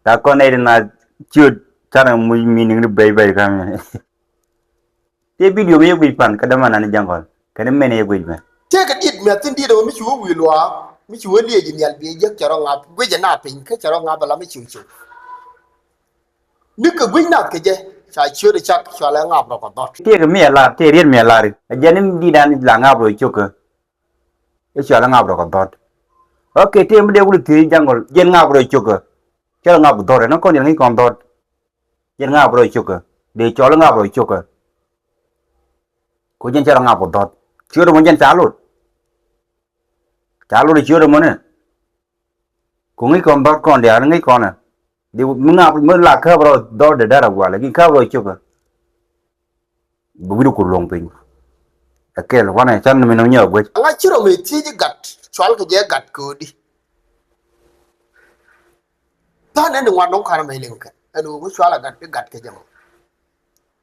ta con này na chưa cara meaning bay bay kami te video me gui pan kada mana ni jangol kada mene gui me te ka dit me tin di do mi chu wi lwa mi chu le ji nyal bi je charo nga gwe je na pin ka charo nga bala mi chu chu ni ka gwe na ke je sa chu de chak cha la nga ba ba te ga me la te rien me la ri janim di dan la nga bro choka e cha la nga bro ko dot okay te mde gui ti jangol jen nga bro choka cha nga bro dot no kon ni kon dot jen nga bro choka de cho la nga bro choka ko jen cha nga bro dot chưa được một chân trả luôn thì chưa được một nè cũng nghĩ còn bắt còn để nó nghĩ còn à đi muốn ngáp mới là khơi rồi đó để ra là quả là cái khơi rồi chưa cơ bùi được cuồng lòng pin cái là quan này chân mình nó nhớ quên nga chu ro me ti ji gat chwal ka je gat ko di ta ne ni wa non ka me lin ka anu mu chwala gat ke jam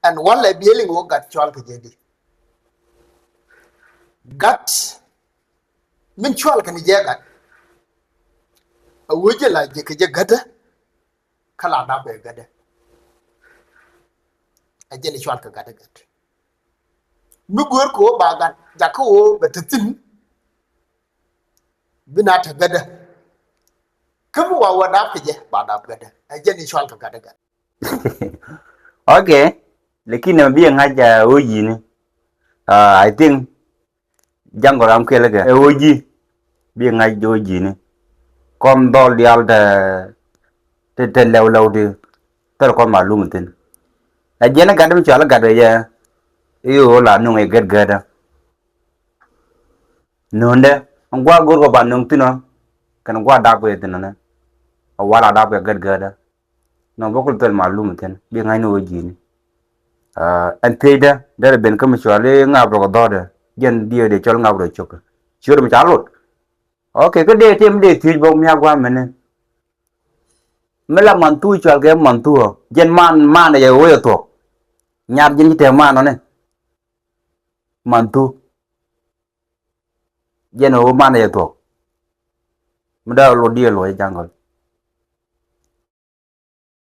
an wala bi lin wo gat chwal ka je di gat min chwal kan je gat a woje la je ke je gada kala da be gada a je ni chwal ka gada gat mi gor ko ba gat ja ko be tin bina ta gada kamu wa da ke je ba da gada a je ni chwal ka gada gat okay lakini mbia ngaja oji ni I think jango ram kele ke oji bi ngai oji ni kom dol dial te lew de ter ko malum tin a jena gadam chala gadaya ya iyo la nu ngai gada nonde ngwa gor ko banung tino kan gwa da ko tin na wala da ko gada no bokul tel malum tin bi ngai no oji ni anteda dare ben kam chwale ngabro ko dode jen dio de chol ngabro chok chur mi chalot okay cái đề thêm đề thì bông nha qua mình mới là mặn tu cho cái mặn tu dân man này giờ ôi thuộc nhạt dân cái man nó này mặn tu dân ôi man này thuộc mới đâu lột đi lột chẳng rồi